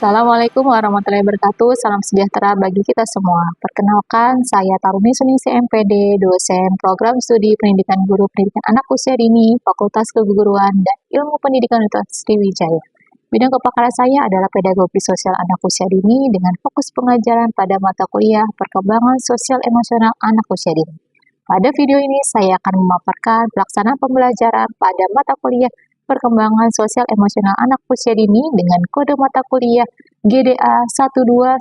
Assalamualaikum warahmatullahi wabarakatuh. Salam sejahtera bagi kita semua. Perkenalkan, saya Taruni Suningsih MPD, dosen program studi pendidikan guru pendidikan anak usia dini, Fakultas Keguruan dan Ilmu Pendidikan Universitas Sriwijaya. Bidang kepakaran saya adalah pedagogi sosial anak usia dini dengan fokus pengajaran pada mata kuliah perkembangan sosial emosional anak usia dini. Pada video ini saya akan memaparkan pelaksanaan pembelajaran pada mata kuliah perkembangan sosial emosional anak usia dini dengan kode mata kuliah GDA 1210.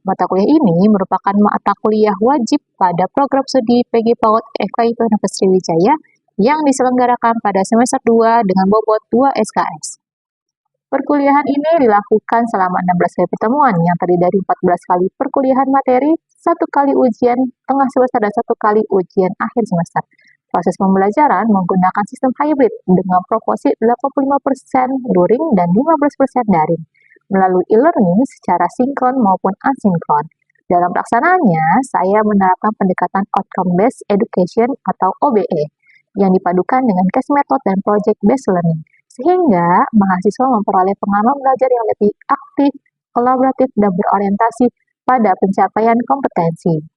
Mata kuliah ini merupakan mata kuliah wajib pada program studi PG PAUD FKIP Universitas Sriwijaya yang diselenggarakan pada semester 2 dengan bobot 2 SKS. Perkuliahan ini dilakukan selama 16 kali pertemuan yang terdiri dari 14 kali perkuliahan materi, 1 kali ujian tengah semester dan 1 kali ujian akhir semester. Proses pembelajaran menggunakan sistem hybrid dengan proporsi 85% luring dan 15% daring, melalui e-learning secara sinkron maupun asinkron. Dalam pelaksanaannya, saya menerapkan pendekatan Outcome-Based Education atau OBE, yang dipadukan dengan case method dan project-based learning, sehingga mahasiswa memperoleh pengalaman belajar yang lebih aktif, kolaboratif, dan berorientasi pada pencapaian kompetensi.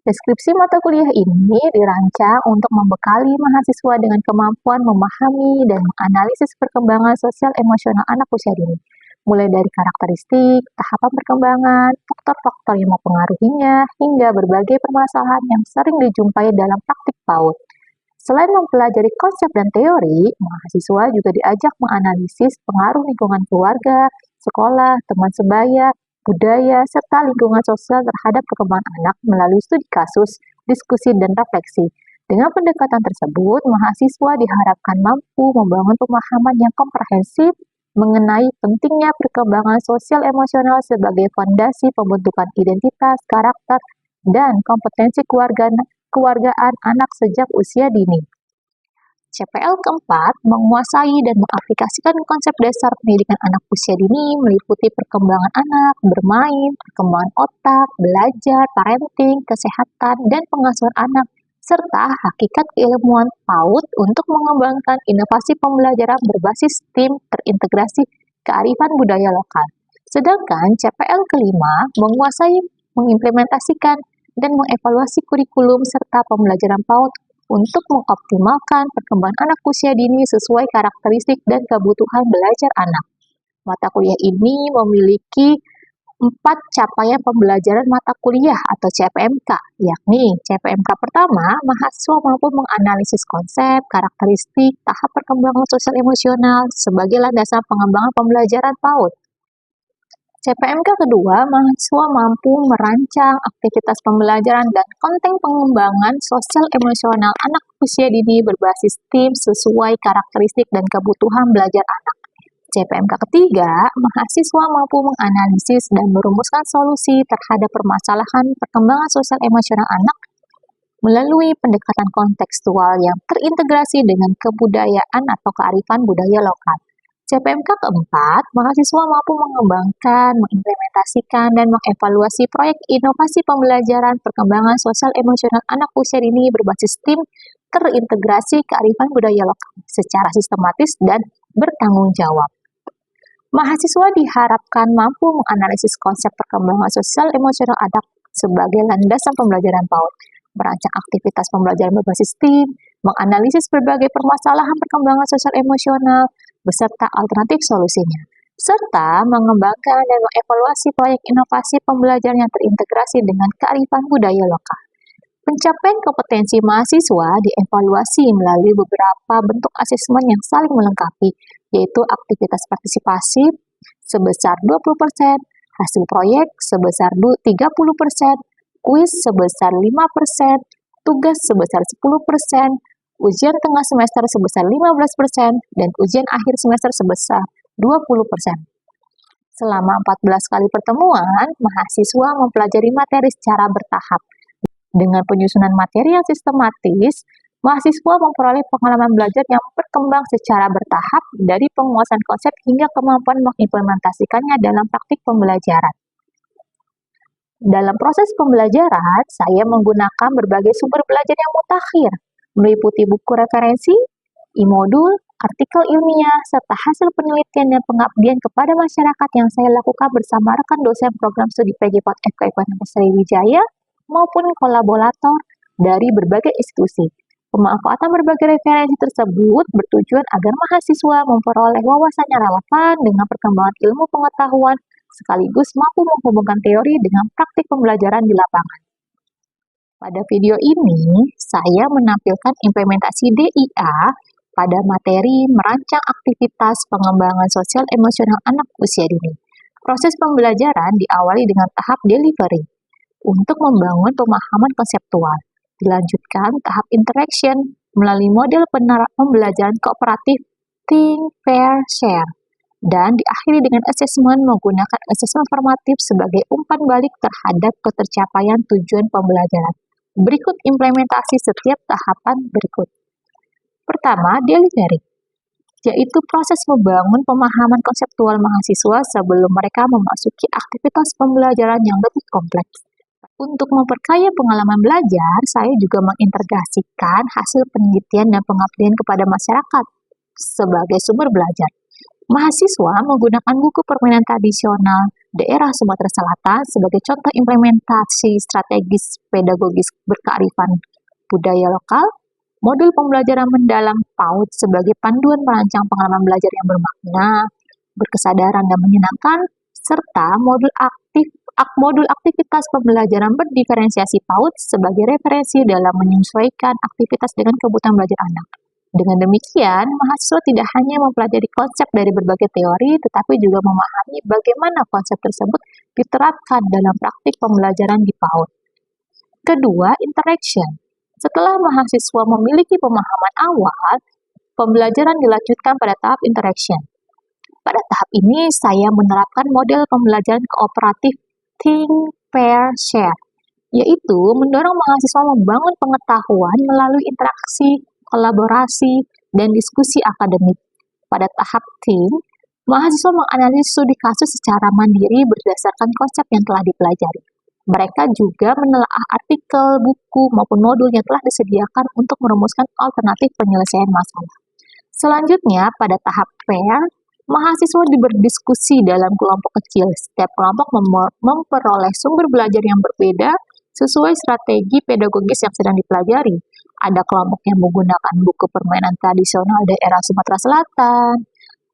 Deskripsi mata kuliah ini dirancang untuk membekali mahasiswa dengan kemampuan memahami dan menganalisis perkembangan sosial emosional anak usia dini, mulai dari karakteristik, tahapan perkembangan, faktor-faktor yang mempengaruhinya, hingga berbagai permasalahan yang sering dijumpai dalam praktik PAUD. Selain mempelajari konsep dan teori, mahasiswa juga diajak menganalisis pengaruh lingkungan keluarga, sekolah, teman sebaya, budaya, serta lingkungan sosial terhadap perkembangan anak melalui studi kasus, diskusi, dan refleksi. Dengan pendekatan tersebut, mahasiswa diharapkan mampu membangun pemahaman yang komprehensif mengenai pentingnya perkembangan sosial emosional sebagai fondasi pembentukan identitas, karakter, dan kompetensi kewargaan anak sejak usia dini. CPL keempat, menguasai dan mengaplikasikan konsep dasar pendidikan anak usia dini meliputi perkembangan anak, bermain, perkembangan otak, belajar, parenting, kesehatan, dan pengasuhan anak, serta hakikat keilmuan PAUD untuk mengembangkan inovasi pembelajaran berbasis STEAM terintegrasi kearifan budaya lokal. Sedangkan CPL kelima, menguasai, mengimplementasikan, dan mengevaluasi kurikulum serta pembelajaran PAUD untuk mengoptimalkan perkembangan anak usia dini sesuai karakteristik dan kebutuhan belajar anak. Mata kuliah ini memiliki 4 capaian pembelajaran mata kuliah atau CPMK, yakni CPMK pertama, mahasiswa mampu menganalisis konsep, karakteristik, tahap perkembangan sosial emosional sebagai landasan pengembangan pembelajaran PAUD. CPMK kedua, mahasiswa mampu merancang aktivitas pembelajaran dan konten pengembangan sosial emosional anak usia dini berbasis STEAM sesuai karakteristik dan kebutuhan belajar anak. CPMK ketiga, mahasiswa mampu menganalisis dan merumuskan solusi terhadap permasalahan perkembangan sosial emosional anak melalui pendekatan kontekstual yang terintegrasi dengan kebudayaan atau kearifan budaya lokal. CPMK keempat, mahasiswa mampu mengembangkan, mengimplementasikan, dan mengevaluasi proyek inovasi pembelajaran perkembangan sosial emosional anak usia dini berbasis STEAM terintegrasi kearifan budaya lokal secara sistematis dan bertanggung jawab. Mahasiswa diharapkan mampu menganalisis konsep perkembangan sosial emosional anak sebagai landasan pembelajaran PAUD, merancang aktivitas pembelajaran berbasis STEAM, menganalisis berbagai permasalahan perkembangan sosial emosional, beserta alternatif solusinya, serta mengembangkan dan mengevaluasi proyek inovasi pembelajaran yang terintegrasi dengan kearifan budaya lokal. Pencapaian kompetensi mahasiswa dievaluasi melalui beberapa bentuk asesmen yang saling melengkapi, yaitu aktivitas partisipasi sebesar 20%, hasil proyek sebesar 30%, kuis sebesar 5%, tugas sebesar 10%, ujian tengah semester sebesar 15%, dan ujian akhir semester sebesar 20%. Selama 14 kali pertemuan, mahasiswa mempelajari materi secara bertahap. Dengan penyusunan materi yang sistematis, mahasiswa memperoleh pengalaman belajar yang berkembang secara bertahap dari penguasaan konsep hingga kemampuan mengimplementasikannya dalam praktik pembelajaran. Dalam proses pembelajaran, saya menggunakan berbagai sumber belajar yang mutakhir, meliputi buku referensi, e-modul, artikel ilmiah, serta hasil penelitian dan pengabdian kepada masyarakat yang saya lakukan bersama rekan dosen program studi PGPOT FKIP Sriwijaya maupun kolaborator dari berbagai institusi. Pemanfaatan berbagai referensi tersebut bertujuan agar mahasiswa memperoleh wawasan yang relevan dengan perkembangan ilmu pengetahuan sekaligus mampu menghubungkan teori dengan praktik pembelajaran di lapangan. Pada video ini, saya menampilkan implementasi DIA pada materi merancang aktivitas pengembangan sosial emosional anak usia dini. Proses pembelajaran diawali dengan tahap delivery untuk membangun pemahaman konseptual. Dilanjutkan tahap interaction melalui model pembelajaran kooperatif Think, Pair, Share. Dan diakhiri dengan assessment menggunakan assessment formatif sebagai umpan balik terhadap ketercapaian tujuan pembelajaran. Berikut implementasi setiap tahapan berikut. Pertama, delivery, yaitu proses membangun pemahaman konseptual mahasiswa sebelum mereka memasuki aktivitas pembelajaran yang lebih kompleks. Untuk memperkaya pengalaman belajar, saya juga mengintegrasikan hasil penelitian dan pengabdian kepada masyarakat sebagai sumber belajar. Mahasiswa menggunakan buku permainan tradisional daerah Sumatera Selatan sebagai contoh implementasi strategis pedagogis berkearifan budaya lokal, modul pembelajaran mendalam PAUD sebagai panduan perancang pengalaman belajar yang bermakna, berkesadaran dan menyenangkan, serta modul aktivitas pembelajaran berdiferensiasi PAUD sebagai referensi dalam menyesuaikan aktivitas dengan kebutuhan belajar anak. Dengan demikian, mahasiswa tidak hanya mempelajari konsep dari berbagai teori, tetapi juga memahami bagaimana konsep tersebut diterapkan dalam praktik pembelajaran di PAUD. Kedua, interaction. Setelah mahasiswa memiliki pemahaman awal, pembelajaran dilanjutkan pada tahap interaction. Pada tahap ini, saya menerapkan model pembelajaran kooperatif Think, Pair, Share, yaitu mendorong mahasiswa membangun pengetahuan melalui interaksi, kolaborasi, dan diskusi akademik. Pada tahap Think, mahasiswa menganalisis studi kasus secara mandiri berdasarkan konsep yang telah dipelajari. Mereka juga menelaah artikel, buku, maupun modul yang telah disediakan untuk merumuskan alternatif penyelesaian masalah. Selanjutnya, pada tahap Pair, mahasiswa berdiskusi dalam kelompok kecil. Setiap kelompok memperoleh sumber belajar yang berbeda sesuai strategi pedagogis yang sedang dipelajari. Ada kelompok yang menggunakan buku permainan tradisional daerah Sumatera Selatan,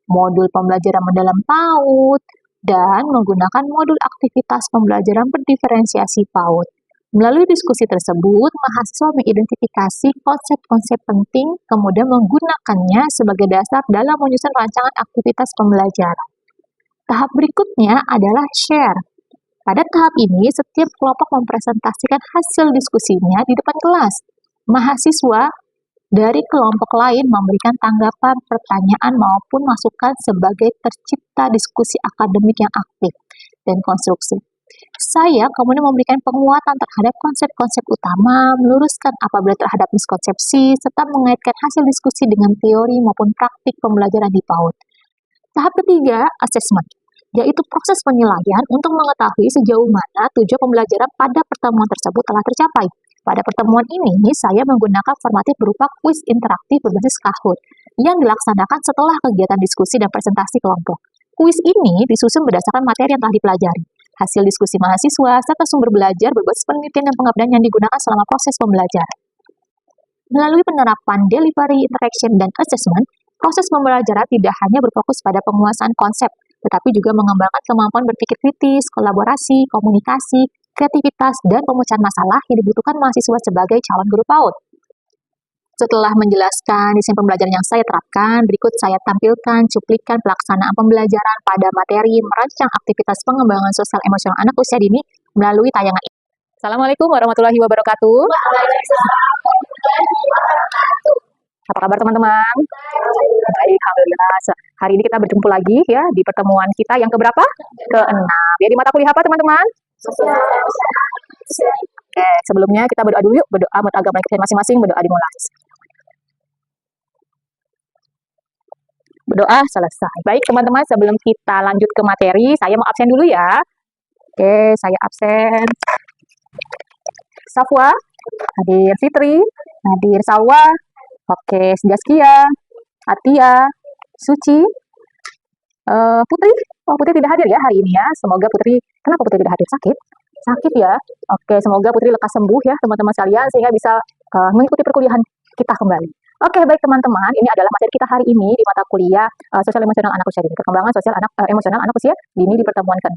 modul pembelajaran mendalam PAUD, dan menggunakan modul aktivitas pembelajaran berdiferensiasi PAUD. Melalui diskusi tersebut, mahasiswa mengidentifikasi konsep-konsep penting, kemudian menggunakannya sebagai dasar dalam menyusun rancangan aktivitas pembelajaran. Tahap berikutnya adalah share. Pada tahap ini, setiap kelompok mempresentasikan hasil diskusinya di depan kelas. Mahasiswa dari kelompok lain memberikan tanggapan, pertanyaan, maupun masukan sebagai tercipta diskusi akademik yang aktif dan konstruksi. Saya kemudian memberikan penguatan terhadap konsep-konsep utama, meluruskan apabila terhadap miskonsepsi, serta mengaitkan hasil diskusi dengan teori maupun praktik pembelajaran di PAUD. Tahap ketiga, assessment, yaitu proses penilaian untuk mengetahui sejauh mana tujuan pembelajaran pada pertemuan tersebut telah tercapai. Pada pertemuan ini, saya menggunakan formatif berupa kuis interaktif berbasis Kahoot yang dilaksanakan setelah kegiatan diskusi dan presentasi kelompok. Kuis ini disusun berdasarkan materi yang telah dipelajari, hasil diskusi mahasiswa, serta sumber belajar berbasis penelitian dan pengabdian yang digunakan selama proses pembelajaran. Melalui penerapan delivery, interaction, dan assessment, proses pembelajaran tidak hanya berfokus pada penguasaan konsep, tetapi juga mengembangkan kemampuan berpikir kritis, kolaborasi, komunikasi, kreativitas, dan pemecahan masalah yang dibutuhkan mahasiswa sebagai calon guru PAUD. Setelah menjelaskan desain pembelajaran yang saya terapkan, berikut saya tampilkan cuplikan pelaksanaan pembelajaran pada materi merancang aktivitas pengembangan sosial emosional anak usia dini melalui tayangan ini. Assalamualaikum warahmatullahi wabarakatuh. Apa kabar teman-teman? Baik, alhamdulillah. Hari ini kita berjumpa lagi ya di pertemuan kita yang keberapa? Ke-6. Ya, di mata kuliah apa teman-teman? Oke, sebelumnya kita berdoa dulu yuk, berdoa menurut agama kita masing-masing, berdoa dimulai. Berdoa selesai. Baik teman-teman, sebelum kita lanjut ke materi, saya mau absen dulu ya. Oke, saya absen. Safwa, hadir Fitri, hadir Salwa, oke, Jaskia, Atia, Suci, Putri. Oh, Putri tidak hadir ya hari ini ya. Semoga Putri, kenapa Putri tidak hadir? Sakit? Sakit ya. Oke, semoga Putri lekas sembuh ya teman-teman sekalian sehingga bisa mengikuti perkuliahan kita kembali. Oke, baik teman-teman, ini adalah materi kita hari ini di mata kuliah sosial emosional anak usia dini, perkembangan sosial emosional anak usia dini di pertemuan ke-6.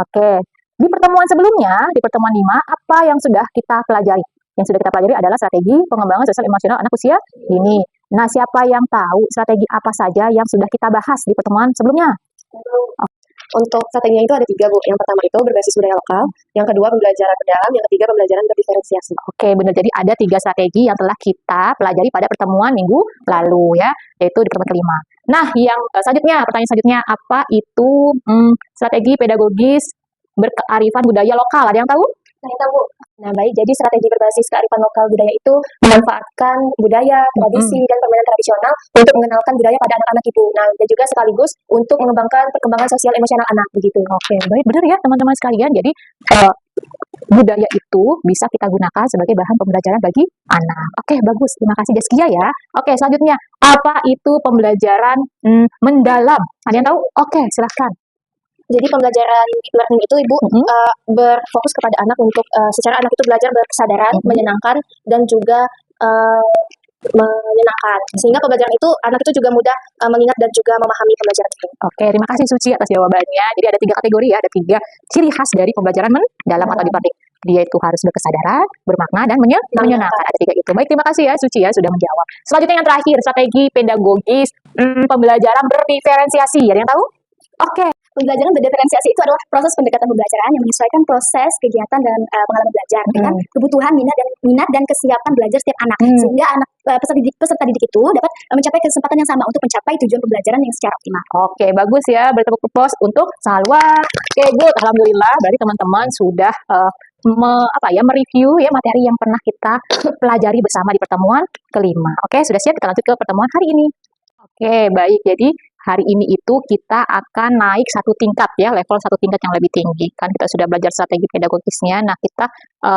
Oke, di pertemuan sebelumnya, di pertemuan 5, apa yang sudah kita pelajari? Yang sudah kita pelajari adalah strategi pengembangan sosial emosional anak usia dini. Nah, siapa yang tahu strategi apa saja yang sudah kita bahas di pertemuan sebelumnya? Untuk strateginya itu ada 3, Bu. Yang pertama itu berbasis budaya lokal, yang kedua pembelajaran mendalam, yang ketiga pembelajaran berdiferensiasi. Oke, benar. Jadi ada 3 strategi yang telah kita pelajari pada pertemuan minggu lalu ya, yaitu di pertemuan ke-5. Nah, yang selanjutnya, pertanyaan selanjutnya, apa itu strategi pedagogis berkearifan budaya lokal? Ada yang tahu? Saya tahu, Bu. Nah, baik. Jadi strategi berbasis kearifan lokal budaya itu memanfaatkan budaya, tradisi, dan permainan tradisional untuk mengenalkan budaya pada anak-anak Ibu. Nah, dan juga sekaligus untuk mengembangkan perkembangan sosial emosional anak begitu. Oke, baik, benar ya teman-teman sekalian. Jadi budaya itu bisa kita gunakan sebagai bahan pembelajaran bagi anak. Oke, bagus. Terima kasih Jaskia ya. Oke, selanjutnya, apa itu pembelajaran mendalam? Ada yang tahu? Oke, silahkan. Jadi pembelajaran deep learning itu Ibu berfokus kepada anak untuk secara anak itu belajar berkesadaran, menyenangkan, dan juga menyenangkan. Sehingga pembelajaran itu anak itu juga mudah mengingat dan juga memahami pembelajaran itu. Oke, terima kasih Suci atas jawabannya. Jadi ada 3 kategori ya, ada 3 ciri khas dari pembelajaran mendalam atau deep learning. Dia itu harus berkesadaran, bermakna, dan menyenangkan. Ada 3 itu. Baik, terima kasih ya Suci ya sudah menjawab. Selanjutnya yang terakhir, strategi pedagogis pembelajaran berdiferensiasi. Ada yang tahu? Oke. Pembelajaran berdiferensiasi itu adalah proses pendekatan pembelajaran yang menyesuaikan proses, kegiatan, dan pengalaman belajar dengan kebutuhan, minat dan kesiapan belajar setiap anak. Sehingga anak peserta didik itu dapat mencapai kesempatan yang sama untuk mencapai tujuan pembelajaran yang secara optimal. Oke, bagus ya. Bertepuk pos untuk Salwa. Oke, good. Alhamdulillah, berarti teman-teman sudah mereview ya materi yang pernah kita pelajari bersama di pertemuan ke-5. Oke, sudah siap, kita lanjut ke pertemuan hari ini. Oke, baik. Jadi hari ini itu kita akan naik 1 tingkat ya, level 1 tingkat yang lebih tinggi. Kan kita sudah belajar strategi pedagogisnya. Nah, kita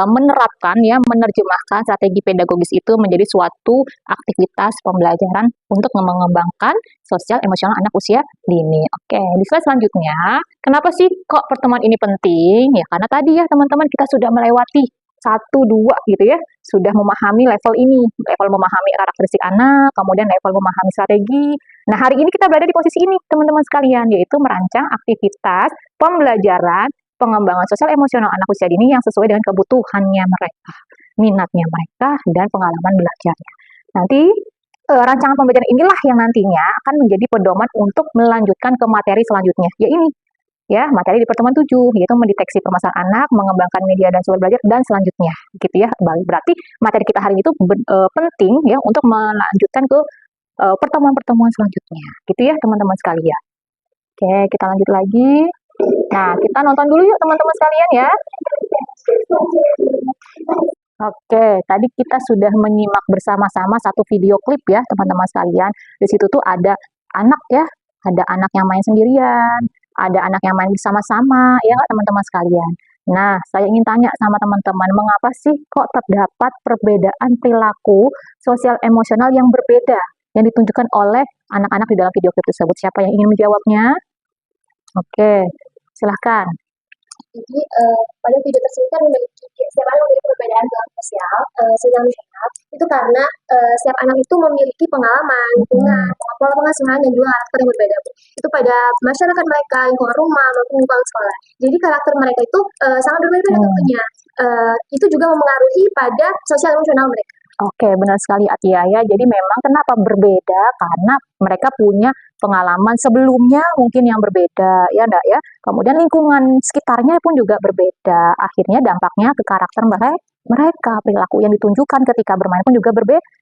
menerapkan ya, menerjemahkan strategi pedagogis itu menjadi suatu aktivitas pembelajaran untuk mengembangkan sosial emosional anak usia dini. Oke, di slide selanjutnya, kenapa sih kok pertemuan ini penting? Ya, karena tadi ya teman-teman kita sudah melewati 1, 2 gitu ya, sudah memahami level ini, level memahami karakteristik anak, kemudian level memahami strategi. Nah, hari ini kita berada di posisi ini, teman-teman sekalian, yaitu merancang aktivitas pembelajaran pengembangan sosial emosional anak usia dini yang sesuai dengan kebutuhannya mereka, minatnya mereka, dan pengalaman belajarnya. Nanti rancangan pembelajaran inilah yang nantinya akan menjadi pedoman untuk melanjutkan ke materi selanjutnya, yaitu ya, materi di pertemuan 7, yaitu mendeteksi permasalahan anak, mengembangkan media dan sumber belajar, dan selanjutnya, gitu ya. Berarti materi kita hari ini itu penting ya untuk melanjutkan ke pertemuan-pertemuan selanjutnya, gitu ya teman-teman sekalian. Oke, kita lanjut lagi. Nah, kita nonton dulu yuk teman-teman sekalian ya. Oke, tadi kita sudah menyimak bersama-sama satu video klip ya teman-teman sekalian. Di situ tuh ada anak ya, ada anak yang main sendirian, ada anak yang main bersama-sama, ya nggak teman-teman sekalian? Nah, saya ingin tanya sama teman-teman, mengapa sih kok terdapat perbedaan perilaku sosial emosional yang berbeda yang ditunjukkan oleh anak-anak di dalam video klip tersebut? Siapa yang ingin menjawabnya? Oke, silahkan. Jadi pada video tersebut kan setiap anak memiliki perbedaan dalam sosial, emosional itu karena setiap anak itu memiliki pengalaman, lingkungan, pola pengasuhan dan juga karakter yang berbeda. Itu pada masyarakat mereka, lingkungan rumah maupun lingkungan sekolah. Jadi karakter mereka itu sangat berbeda tentunya. Itu juga mempengaruhi pada sosial emosional mereka. Oke, benar sekali Atia ya. Jadi memang kenapa berbeda? Karena mereka punya pengalaman sebelumnya mungkin yang berbeda, ya enggak ya? Kemudian lingkungan sekitarnya pun juga berbeda. Akhirnya dampaknya ke karakter mereka, perilaku yang ditunjukkan ketika bermain pun juga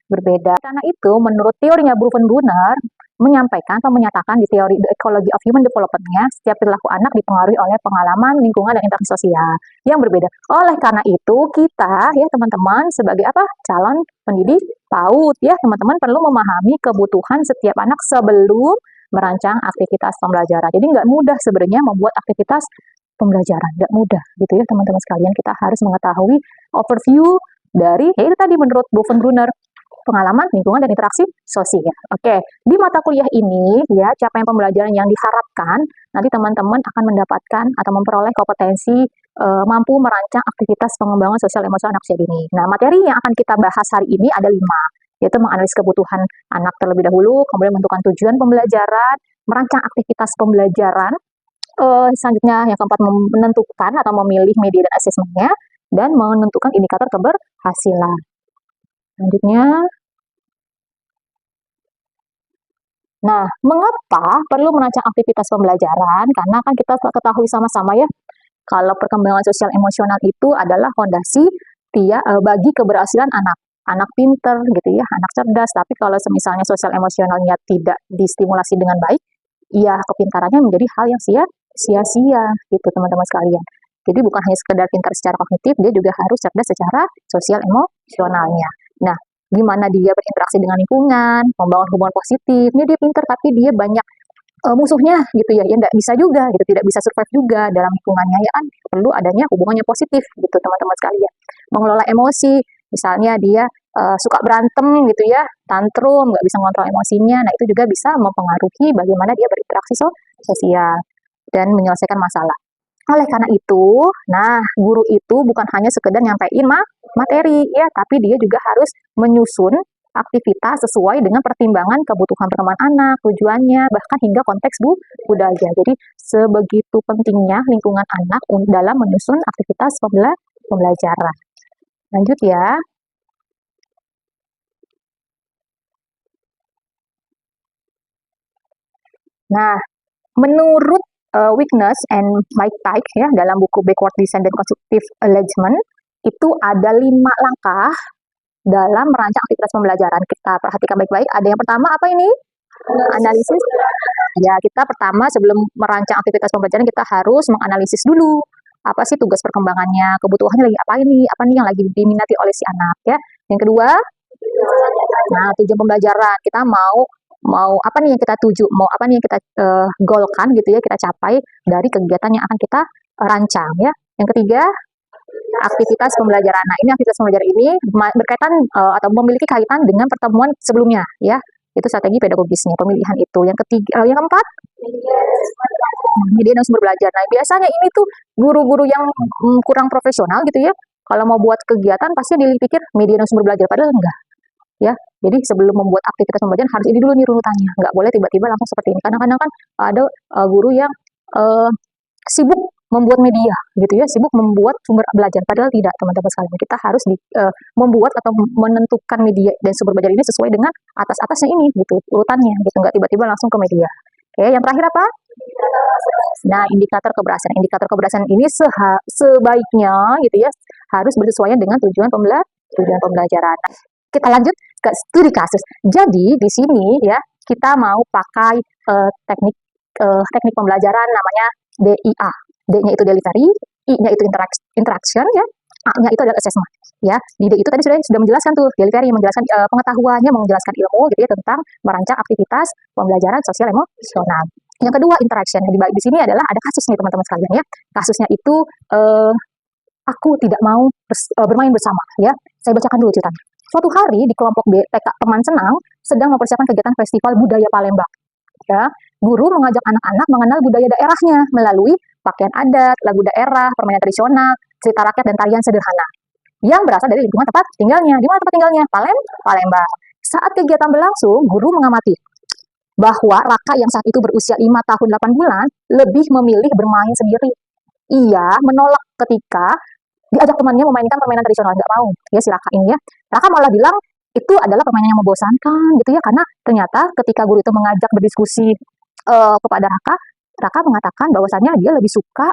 berbeda. Karena itu, menurut teorinya Brooke-Brunner, menyampaikan atau menyatakan di teori The Ecology of Human Development-nya, setiap perilaku anak dipengaruhi oleh pengalaman, lingkungan, dan interaksi sosial yang berbeda. Oleh karena itu, kita ya teman-teman sebagai calon pendidik PAUD ya teman-teman perlu memahami kebutuhan setiap anak sebelum merancang aktivitas pembelajaran. Jadi nggak mudah sebenarnya membuat aktivitas pembelajaran, nggak mudah gitu ya teman-teman sekalian. Kita harus mengetahui overview dari, ya itu tadi menurut Brooke-Brunner, pengalaman, lingkungan, dan interaksi sosial. Oke, di mata kuliah ini ya, capaian pembelajaran yang diharapkan nanti teman-teman akan mendapatkan atau memperoleh kompetensi mampu merancang aktivitas pengembangan sosial emosional anak usia dini. Nah, materi yang akan kita bahas hari ini ada 5, yaitu menganalisis kebutuhan anak terlebih dahulu, kemudian menentukan tujuan pembelajaran, merancang aktivitas pembelajaran, selanjutnya yang keempat menentukan atau memilih media dan asesmennya, dan menentukan indikator keberhasilan. Selanjutnya, nah, mengapa perlu merancang aktivitas pembelajaran? Karena kan kita ketahui sama-sama ya, kalau perkembangan sosial emosional itu adalah fondasi bagi keberhasilan anak. Anak pinter gitu ya, anak cerdas, tapi kalau misalnya sosial emosionalnya tidak distimulasi dengan baik, ya kepintarannya menjadi hal yang sia-sia gitu teman-teman sekalian. Jadi bukan hanya sekedar pintar secara kognitif, dia juga harus cerdas secara sosial emosionalnya. Nah, gimana dia berinteraksi dengan lingkungan, membangun hubungan positif, ini dia pintar tapi dia banyak musuhnya gitu ya, ya nggak bisa juga gitu, tidak bisa survive juga dalam lingkungannya, ya kan perlu adanya hubungannya positif gitu teman-teman sekalian. Mengelola emosi, misalnya dia suka berantem gitu ya, tantrum, nggak bisa mengontrol emosinya, nah itu juga bisa mempengaruhi bagaimana dia berinteraksi sosial dan menyelesaikan masalah. Oleh karena itu, nah guru itu bukan hanya sekedar nyampein materi ya, tapi dia juga harus menyusun aktivitas sesuai dengan pertimbangan kebutuhan perkembangan anak, tujuannya, bahkan hingga konteks budaya. Jadi sebegitu pentingnya lingkungan anak dalam menyusun aktivitas pembelajaran. Lanjut ya. Nah, menurut Weakness and Mike Pike ya dalam buku Backward Design dan Constructive Engagement itu ada 5 langkah dalam merancang aktivitas pembelajaran. Kita perhatikan baik-baik. Ada yang pertama apa ini? Analisis. Ya, kita pertama sebelum merancang aktivitas pembelajaran kita harus menganalisis dulu apa sih tugas perkembangannya, kebutuhannya lagi apa nih yang lagi diminati oleh si anak ya. Yang kedua, nah tujuan pembelajaran kita mau apa nih yang kita tuju, mau apa nih yang kita goalkan gitu ya, kita capai dari kegiatan yang akan kita rancang ya. Yang ketiga, aktivitas pembelajaran. Nah, ini aktivitas pembelajaran ini berkaitan atau memiliki kaitan dengan pertemuan sebelumnya ya. Itu strategi pedagogisnya, pemilihan itu. Yang ketiga, yang keempat, media dan sumber belajar. Nah, biasanya ini tuh guru-guru yang kurang profesional gitu ya. Kalau mau buat kegiatan pasti dipikir media dan sumber belajar, padahal enggak. Ya, jadi sebelum membuat aktivitas pembelajaran harus ini dulu nih runutannya. Nggak boleh tiba-tiba langsung seperti ini. Kadang-kadang kan ada guru yang sibuk membuat media gitu ya, sibuk membuat sumber belajar, padahal tidak teman-teman sekalian. Kita harus membuat atau menentukan media dan sumber belajar ini sesuai dengan atas-atasnya ini gitu, urutannya gitu, nggak tiba-tiba langsung ke media. Oke, yang terakhir apa? Nah, indikator keberhasilan. Indikator keberhasilan ini sebaiknya gitu ya harus bersesuaian dengan tujuan pembelajaran. Kita lanjut ke studi kasus. Jadi di sini ya kita mau pakai teknik pembelajaran namanya DIA. D-nya itu delivery, I-nya itu interaction ya, A-nya itu adalah assessment. Ya, di D itu tadi sudah menjelaskan tuh delivery, menjelaskan pengetahuannya, menjelaskan ilmu gitu ya tentang merancang aktivitas pembelajaran sosial emosional. Yang kedua interaction. Di sini adalah ada kasusnya teman-teman sekalian ya. Kasusnya itu aku tidak mau bermain bersama ya. Saya bacakan dulu ceritanya. Suatu hari di kelompok TK Teman Senang sedang mempersiapkan kegiatan Festival Budaya Palembang. Ya, guru mengajak anak-anak mengenal budaya daerahnya melalui pakaian adat, lagu daerah, permainan tradisional, cerita rakyat dan tarian sederhana yang berasal dari lingkungan tempat tinggalnya. Di mana tempat tinggalnya? Palembang. Saat kegiatan berlangsung, guru mengamati bahwa Raka yang saat itu berusia 5 tahun 8 bulan lebih memilih bermain sendiri. Ia menolak ketika diajak temannya memainkan permainan tradisional, nggak mau ya si Raka ini ya. Raka malah bilang itu adalah permainan yang membosankan gitu ya, karena ternyata ketika guru itu mengajak berdiskusi kepada Raka mengatakan bahwasannya dia lebih suka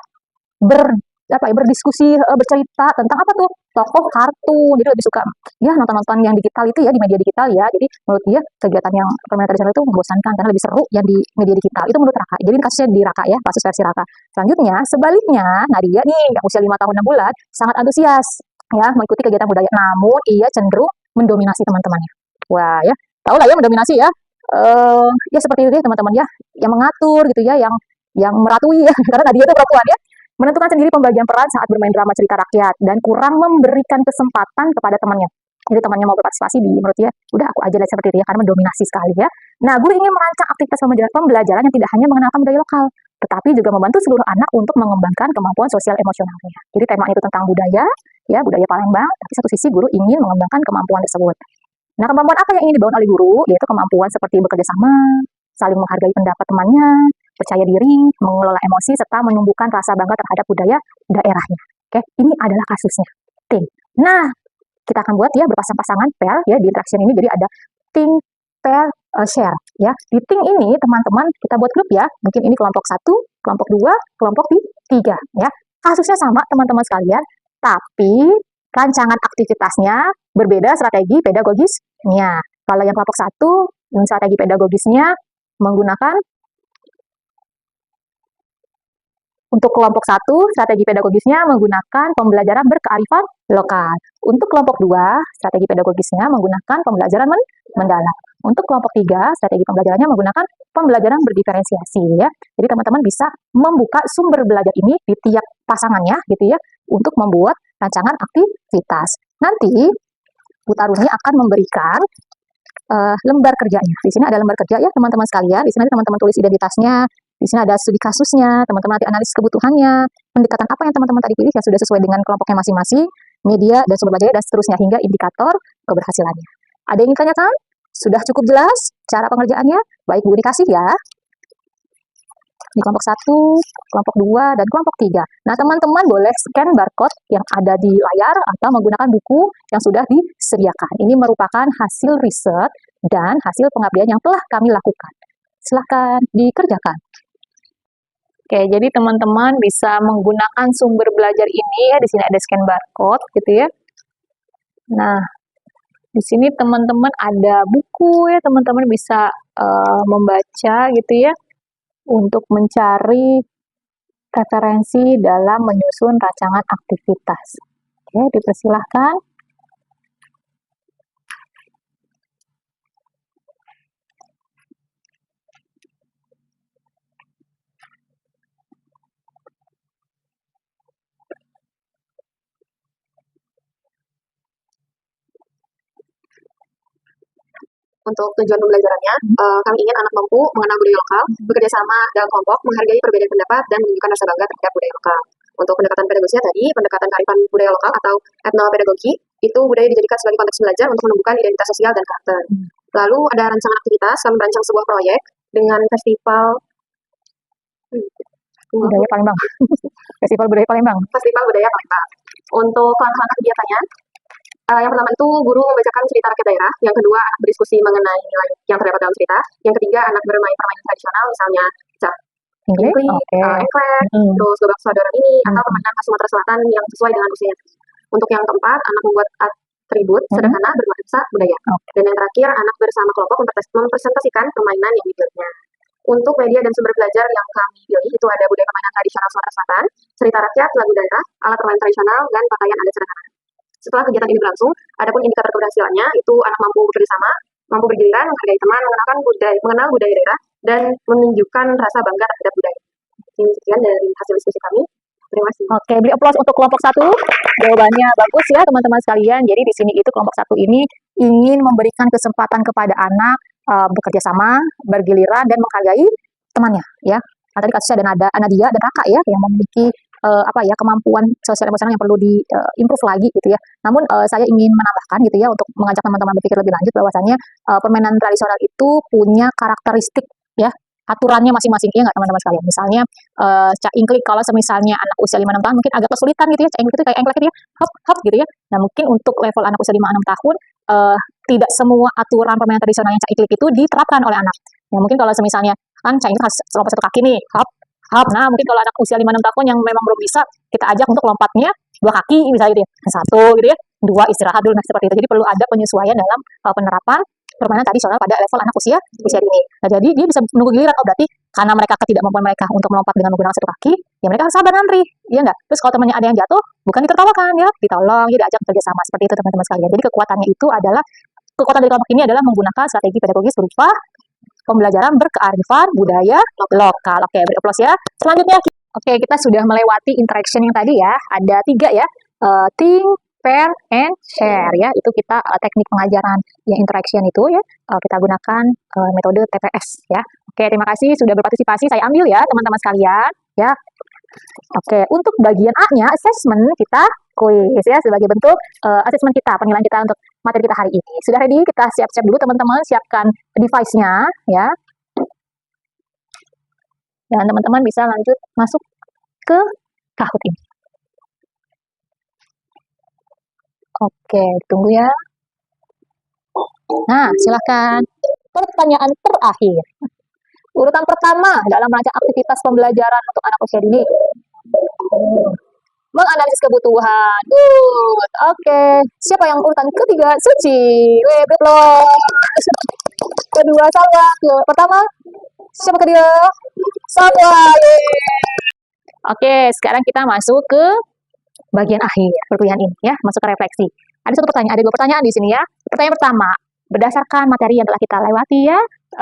berdiskusi, bercerita tentang apa tuh tokoh kartun, jadi lebih suka ya nonton-nonton yang digital itu ya, di media digital ya. Jadi menurut dia kegiatan yang permainan tradisional itu membosankan karena lebih seru yang di media digital. Itu menurut Raka. Jadi kasusnya di Raka ya, kasus versi Raka. Selanjutnya sebaliknya Nadia nih yang usia 5 tahun 6 bulan sangat antusias ya mengikuti kegiatan budaya, namun ia cenderung mendominasi teman-temannya. Wah ya, tahu lah ya mendominasi ya. Ya seperti itu ya teman-teman ya, yang mengatur gitu ya, yang meratui ya, karena Nadia itu perempuan ya, menentukan sendiri pembagian peran saat bermain drama cerita rakyat dan kurang memberikan kesempatan kepada temannya. Jadi temannya mau berpartisipasi di menurut dia, udah aku aja lah seperti itu ya, karena mendominasi sekali ya. Nah, guru ingin merancang aktivitas pembelajaran yang tidak hanya mengenalkan budaya lokal, tetapi juga membantu seluruh anak untuk mengembangkan kemampuan sosial emosionalnya. Jadi tema itu tentang budaya, ya budaya Palembang, tapi satu sisi guru ingin mengembangkan kemampuan tersebut. Nah, kemampuan apa yang ingin dibangun oleh guru? Yaitu kemampuan seperti bekerja sama, saling menghargai pendapat temannya, percaya diri, mengelola emosi, serta menumbuhkan rasa bangga terhadap budaya daerahnya. Oke, ini adalah kasusnya. Think. Nah, kita akan buat ya berpasang-pasangan pair ya di interaction ini. Jadi ada think, pair, share ya. Di think ini teman-teman kita buat grup ya. Mungkin ini kelompok 1, kelompok 2, kelompok 3 ya. Kasusnya sama teman-teman sekalian, tapi rancangan aktivitasnya berbeda strategi pedagogisnya. Kalau yang kelompok 1, strategi pedagogisnya menggunakan untuk kelompok 1, strategi pedagogisnya menggunakan pembelajaran berkearifan lokal. Untuk kelompok 2, strategi pedagogisnya menggunakan pembelajaran mendalam. Untuk kelompok 3, strategi pembelajarannya menggunakan pembelajaran berdiferensiasi ya. Jadi teman-teman bisa membuka sumber belajar ini di tiap pasangannya gitu ya untuk membuat rancangan aktivitas. Nanti Bu Taruni akan memberikan lembar kerjanya. Di sini ada lembar kerja ya teman-teman sekalian. Di sini teman-teman tulis identitasnya. Di sini ada studi kasusnya, teman-teman nanti analisis kebutuhannya, pendekatan apa yang teman-teman tadi pilih yang sudah sesuai dengan kelompoknya masing-masing, media dan sumber belajarnya dan seterusnya hingga indikator keberhasilannya. Ada yang ingin tanyakan? Sudah cukup jelas cara pengerjaannya? Baik, Bu, dikasih ya. Di kelompok 1, kelompok 2, dan kelompok 3. Nah, teman-teman boleh scan barcode yang ada di layar atau menggunakan buku yang sudah disediakan. Ini merupakan hasil riset dan hasil pengabdian yang telah kami lakukan. Silakan dikerjakan. Oke, jadi teman-teman bisa menggunakan sumber belajar ini ya. Di sini ada scan barcode gitu ya. Nah, di sini teman-teman ada buku ya, teman-teman bisa membaca gitu ya untuk mencari referensi dalam menyusun rancangan aktivitas. Oke, dipersilahkan. Untuk tujuan pembelajarannya, kami ingin anak mampu mengenal budaya lokal, bekerja sama dalam kelompok, menghargai perbedaan pendapat, dan menunjukkan rasa bangga terhadap budaya lokal. Untuk pendekatan pedagogisnya tadi, pendekatan kearifan budaya lokal atau etnopedagogi, itu budaya dijadikan sebagai konteks belajar untuk menumbuhkan identitas sosial dan karakter. Lalu ada rancangan aktivitas, kami merancang sebuah proyek dengan festival budaya Palembang. Festival budaya Palembang. Festival budaya Palembang. Untuk langkah-langkah kegiatannya, yang pertama itu guru membacakan cerita rakyat daerah, yang kedua anak berdiskusi mengenai nilai yang terdapat dalam cerita, yang ketiga anak bermain permainan tradisional misalnya Ingklik, engklek, terus gobak saudara ini, atau permainan khas Sumatera Selatan yang sesuai dengan usianya. Untuk yang keempat, anak membuat atribut sederhana bernuansa budaya. Dan yang terakhir, anak bersama kelompok mempresentasikan permainan yang dipilihnya. Untuk media dan sumber belajar yang kami pilih, itu ada budaya permainan tradisional Sumatera Selatan, cerita rakyat, lagu daerah, alat permainan tradisional, dan pakaian adat sederhana. Setelah kegiatan ini berlangsung, adapun indikator keberhasilannya itu anak mampu bekerja sama, mampu bergiliran, menghargai teman, mengenal budaya daerah, dan menunjukkan rasa bangga terhadap budaya. Ini sekian dari hasil diskusi kami. Terima kasih. Oke, beri aplaus untuk kelompok 1. Jawabannya bagus ya teman-teman sekalian. Jadi di sini itu kelompok 1 ini ingin memberikan kesempatan kepada anak bekerja sama, bergiliran, dan menghargai temannya ya. Nah, tadi kasusnya ada Nadia dan Raka ya yang memiliki kemampuan sosial emosional yang perlu di-improve lagi gitu ya. Namun saya ingin menambahkan gitu ya untuk mengajak teman-teman berpikir lebih lanjut bahwasannya permainan tradisional itu punya karakteristik ya, aturannya masing-masing ya nggak teman-teman sekalian. Misalnya Cak Ingklik kalau misalnya anak usia 5-6 tahun mungkin agak kesulitan gitu ya. Cak Ingklik itu kayak engklek gitu ya, hop gitu ya. Nah, mungkin untuk level anak usia 5-6 tahun tidak semua aturan permainan tradisional yang Cak Ingklik itu diterapkan oleh anak. Ya mungkin kalau misalnya kan Cak Ingklik lompat satu kaki nih, hop. Nah, mungkin kalau anak usia 5-6 tahun yang memang belum bisa, kita ajak untuk lompatnya 2 kaki misalnya gitu ya. 1 gitu ya, 2 istirahat dulu, nah seperti itu. Jadi perlu ada penyesuaian dalam penerapan permainan tradisional pada level anak usia dini. Nah, jadi dia bisa menunggu giliran. Oh, berarti karena mereka ketidakmampuan mereka untuk melompat dengan menggunakan 1 kaki, ya mereka harus sabar ngantri, iya nggak? Terus kalau temannya ada yang jatuh, bukan ditertawakan ya, ditolong, jadi ajak kerjasama seperti itu teman-teman sekalian. Jadi kekuatan dari kelompok ini adalah menggunakan strategi pedagogis berupa pembelajaran berkearifan budaya lokal. Oke, beri aplaus ya. Selanjutnya, oke, kita sudah melewati interaction yang tadi ya. Ada 3 ya. Think, pair, and share ya. Itu kita teknik pengajaran yang interaction itu ya. Kita gunakan metode TPS ya. Oke, terima kasih sudah berpartisipasi. Saya ambil ya teman-teman sekalian ya. Oke, untuk bagian A-nya assessment kita quiz ya sebagai bentuk assessment kita, penilaian kita untuk materi kita hari ini. Sudah ready? Kita siap-siap dulu teman-teman, siapkan device-nya ya. Dan teman-teman bisa lanjut masuk ke Kahoot ini. Oke, tunggu ya. Nah, silakan. Pertanyaan terakhir. Urutan pertama dalam merancang aktivitas pembelajaran untuk anak usia dini. Menganalisis kebutuhan. Good. Oke. Siapa yang urutan ketiga? Suci. Weh, applause. Kedua, Salwa. Pertama, siapa kedua? Salwa. Oke, sekarang kita masuk ke bagian akhir perkuliahan ini ya, masuk ke refleksi. Ada dua pertanyaan di sini ya. Pertanyaan pertama, berdasarkan materi yang telah kita lewati ya,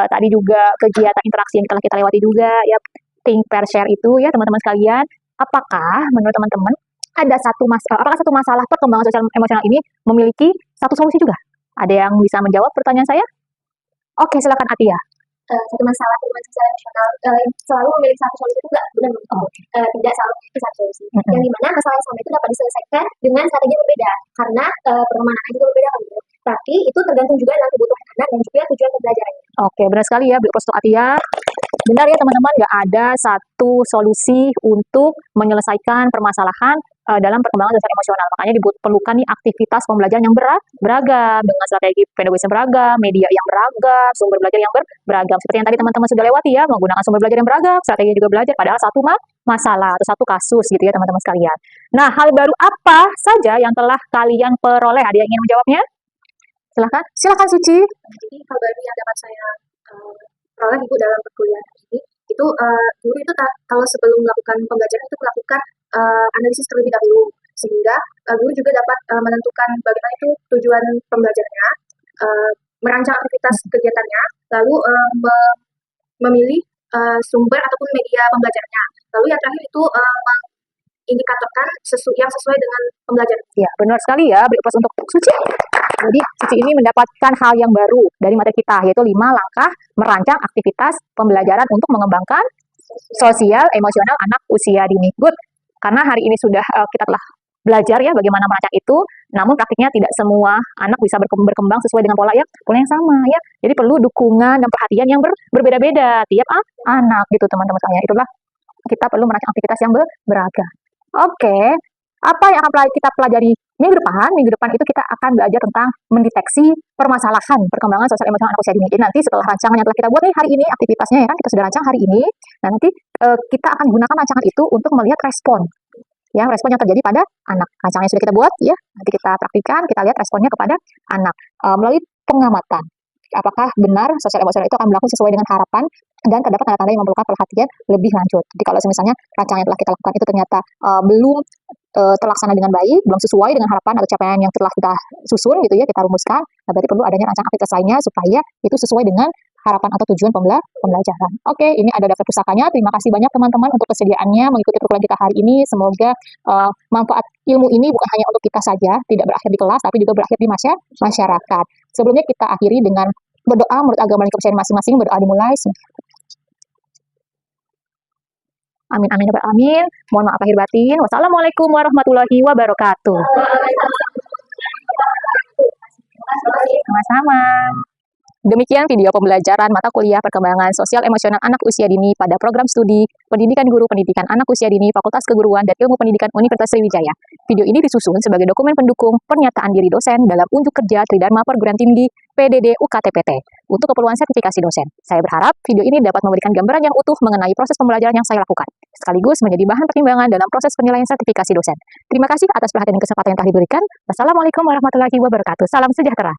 tadi juga kegiatan interaksi yang telah kita lewati juga ya, think, pair, share itu ya teman-teman sekalian, apakah menurut teman-teman apakah satu masalah perkembangan sosial emosional ini memiliki satu solusi juga? Ada yang bisa menjawab pertanyaan saya? Oke, silakan Atia. Satu masalah perkembangan sosial emosional selalu memiliki satu solusi itu benar tidak selalu memiliki satu solusi. Yang dimana masalah yang sama itu dapat diselesaikan dengan strategi yang berbeda karena perkembangan anak juga berbeda kan. Tapi itu tergantung juga dengan kebutuhan anak dan juga tujuan pembelajarannya. Oke, benar sekali ya, Bu Prosto Atia. Benar ya teman-teman, nggak ada satu solusi untuk menyelesaikan permasalahan dalam perkembangan sosial emosional. Makanya diperlukan nih aktivitas pembelajaran yang beragam, dengan strategi pedagogi yang beragam, media yang beragam, sumber belajar yang beragam. Seperti yang tadi teman-teman sudah lewati ya, menggunakan sumber belajar yang beragam, strategi juga belajar, padahal satu masalah atau satu kasus gitu ya teman-teman sekalian. Nah, hal baru apa saja yang telah kalian peroleh? Ada yang ingin menjawabnya? Silakan Suci. Jadi hal baru yang dapat saya peroleh Ibu dalam perkuliahan ini itu guru itu kalau sebelum melakukan pembelajaran itu melakukan analisis terlebih dahulu sehingga guru juga dapat menentukan bagaimana itu tujuan pembelajarannya, merancang aktivitas kegiatannya, lalu memilih sumber ataupun media pembelajarannya. Lalu yang terakhir itu mengindikatorkan yang sesuai dengan pembelajaran. Ya, benar sekali ya, beri plus untuk Suci. Jadi, Suci ini mendapatkan hal yang baru dari materi kita, yaitu 5 langkah merancang aktivitas pembelajaran untuk mengembangkan sosial emosional anak usia dini. Good. Karena hari ini sudah kita telah belajar ya bagaimana merancang itu, namun praktiknya tidak semua anak bisa berkembang sesuai dengan pola yang sama ya. Jadi perlu dukungan dan perhatian yang berbeda-beda tiap anak gitu teman-teman sekalian. Itulah kita perlu merancang aktivitas yang beragam. Oke, apa yang akan kita pelajari minggu depan? Minggu depan itu kita akan belajar tentang mendeteksi permasalahan perkembangan sosial emosional anak usia dini. Jadi nanti setelah rancangan yang telah kita buat nih hari ini, aktivitasnya ya kan kita sudah rancang hari ini. Nah, nanti kita akan gunakan rancangan itu untuk melihat respon yang terjadi pada anak. Rancangan yang sudah kita buat ya, nanti kita praktikkan, kita lihat responnya kepada anak melalui pengamatan. Apakah benar sosial emosional itu akan berlaku sesuai dengan harapan dan terdapat tanda-tanda yang memerlukan perhatian lebih lanjut. Jadi kalau misalnya rancangan yang telah kita lakukan itu ternyata belum terlaksana dengan baik, belum sesuai dengan harapan atau capaian yang telah kita susun gitu ya, kita rumuskan, nah berarti perlu adanya rancangan aktivitas lainnya supaya itu sesuai dengan harapan atau tujuan pembelajaran. Oke, ini ada daftar pusakanya. Terima kasih banyak teman-teman untuk kesediaannya mengikuti perkuliahan kita hari ini. Semoga manfaat ilmu ini bukan hanya untuk kita saja, tidak berakhir di kelas, tapi juga berakhir di masyarakat. Sebelumnya kita akhiri dengan berdoa menurut agama dan kepercayaan masing-masing. Berdoa dimulai. Amin, amin, ya Rabbal alamin. Mohon maaf lahir batin. Wassalamualaikum warahmatullahi wabarakatuh. Sama-sama. Demikian video pembelajaran mata kuliah perkembangan sosial emosional anak usia dini pada program studi Pendidikan Guru Pendidikan Anak Usia Dini Fakultas Keguruan dan Ilmu Pendidikan Universitas Sriwijaya. Video ini disusun sebagai dokumen pendukung pernyataan diri dosen dalam unjuk kerja Tridharma Perguruan Tinggi PDD UKTPT untuk keperluan sertifikasi dosen. Saya berharap video ini dapat memberikan gambaran yang utuh mengenai proses pembelajaran yang saya lakukan, sekaligus menjadi bahan pertimbangan dalam proses penilaian sertifikasi dosen. Terima kasih atas perhatian dan kesempatan yang telah diberikan. Wassalamualaikum warahmatullahi wabarakatuh. Salam sejahtera.